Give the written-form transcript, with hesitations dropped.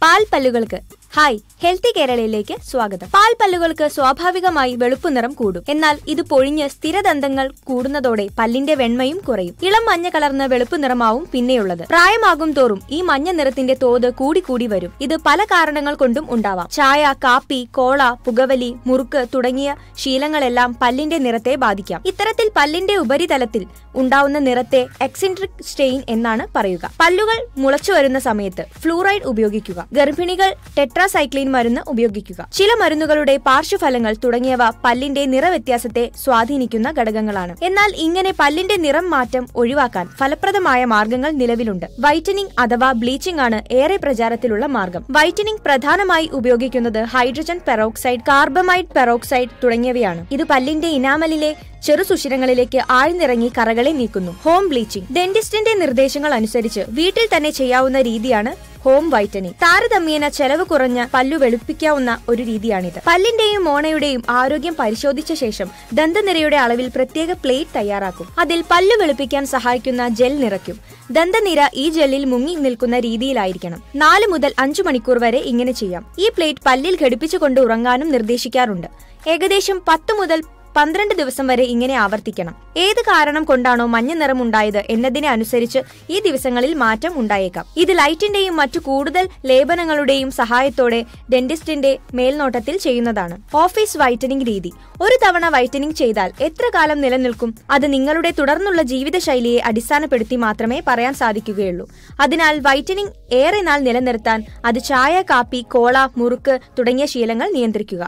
പാൽ പല്ലുകൾക്ക് hi healthy കേരളയിലേക്ക് സ്വാഗതം. പാൽ പല്ലുകൾക്ക് സ്വാഭാവികമായി വെളുപ്പ് നിറം കൂടും. എന്നാൽ ഇത് പൊഴിഞ്ഞ് സ്ഥിരദന്തങ്ങൾ കൂടുന്നതോടെ പല്ലിന്റെ വെണ്മയും കുറയും. ഇളം മഞ്ഞ കലർന്ന വെളുപ്പ് നിറമാവും പിന്നെയുള്ളത്. പ്രായമാകും തോറും ഈ മഞ്ഞ നിറത്തിന്റെ തോത് കൂടി വരും. ഇത് പല കാരണങ്ങൾ കൊണ്ടും ഉണ്ടാവാം. ചായ, കാപ്പി, കോള, പുകവലി, മുറുക്ക് തുടങ്ങിയ ശീലങ്ങളെല്ലാം പല്ലിന്റെ നിറത്തെ ബാധിക്കാം. ഇത്തരത്തിൽ പല്ലിന്റെ ഉപരിതലത്തിൽ ഉണ്ടാവുന്ന നിറത്തെ എക്സെൻട്രിക് സ്റ്റെയിൻ എന്നാണ് പറയുക. പല്ലുകൾ മുളച്ചു വരുന്ന സമയത്ത് ഫ്ലൂറൈഡ് ഉപയോഗിക്കുക. ഗർഭിണികൾ ടെട്രാസൈക്ലിൻ മരുന്ന് ഉപയോഗിക്കുക. ചില മരുന്നുകളുടെ പാർശ്വഫലങ്ങൾ തുടങ്ങിയവ പല്ലിന്റെ നിറവ്യത്യാസത്തെ സ്വാധീനിക്കുന്ന ഘടകങ്ങളാണ്. എന്നാൽ ഇങ്ങനെ പല്ലിന്റെ നിറം മാറ്റം ഒഴിവാക്കാൻ ഫലപ്രദമായ മാർഗങ്ങൾ നിലവിലുണ്ട്. വൈറ്റനിങ് അഥവാ ബ്ലീച്ചിംഗ് ആണ് ഏറെ പ്രചാരത്തിലുള്ള മാർഗം. വൈറ്റനിങ് പ്രധാനമായി ഉപയോഗിക്കുന്നത് ഹൈഡ്രജൻ പെറോക്സൈഡ്, കാർബമൈഡ് പെറോക്സൈഡ് തുടങ്ങിയവയാണ്. ഇത് പല്ലിന്റെ ഇനാമലിലെ ചെറു സുഷിരങ്ങളിലേക്ക് ആഴ്ന്നിറങ്ങി കറകളെ നീക്കുന്നു. ഹോം ബ്ലീച്ചിംഗ് ഡെന്റിസ്റ്റിന്റെ നിർദ്ദേശങ്ങൾ അനുസരിച്ച് വീട്ടിൽ തന്നെ ചെയ്യാവുന്ന രീതിയാണ് ഹോം വൈറ്റനിങ്. താരതമ്യേന ചെലവ് കുറഞ്ഞ പല്ലു വെളുപ്പിക്കാവുന്ന ഒരു രീതിയാണിത്. പല്ലിന്റെയും മോണയുടെയും ആരോഗ്യം പരിശോധിച്ച ശേഷം ദന്തനിരയുടെ അളവിൽ പ്രത്യേക പ്ലേറ്റ് തയ്യാറാക്കും. അതിൽ പല്ലു വെളുപ്പിക്കാൻ സഹായിക്കുന്ന ജെൽ നിറയ്ക്കും. ദന്തനിര ഈ ജെല്ലിൽ മുങ്ങി നിൽക്കുന്ന രീതിയിലായിരിക്കണം. 4 മുതൽ 5 മണിക്കൂർ വരെ ഇങ്ങനെ ചെയ്യാം. ഈ പ്ലേറ്റ് പല്ലിൽ ഘടിപ്പിച്ചുകൊണ്ട് ഉറങ്ങാനും നിർദ്ദേശിക്കാറുണ്ട്. ഏകദേശം 10 മുതൽ 12 ദിവസം വരെ ഇങ്ങനെ ആവർത്തിക്കണം. ഏത് കാരണം കൊണ്ടാണോ മഞ്ഞ നിറമുണ്ടായത് എന്നതിനെ അനുസരിച്ച് ഈ ദിവസങ്ങളിൽ മാറ്റം ഉണ്ടായേക്കാം. ഇത് ലൈറ്റിന്റെയും മറ്റു കൂടുതൽ ലേപനങ്ങളുടെയും സഹായത്തോടെ ഡെന്റിസ്റ്റിന്റെ മേൽനോട്ടത്തിൽ ചെയ്യുന്നതാണ്. ഓഫീസ് വൈറ്റനിങ് രീതി. ഒരു തവണ വൈറ്റനിങ് ചെയ്താൽ എത്ര കാലം നിലനിൽക്കും? അത് നിങ്ങളുടെ തുടർന്നുള്ള ജീവിതശൈലിയെ അടിസ്ഥാനപ്പെടുത്തി മാത്രമേ പറയാൻ സാധിക്കുകയുള്ളൂ. അതിനാൽ വൈറ്റനിങ് ഏറെ നാൾ നിലനിർത്താൻ അത് ചായ, കാപ്പി, കോള, മുറുക്ക് തുടങ്ങിയ ശീലങ്ങൾ നിയന്ത്രിക്കുക.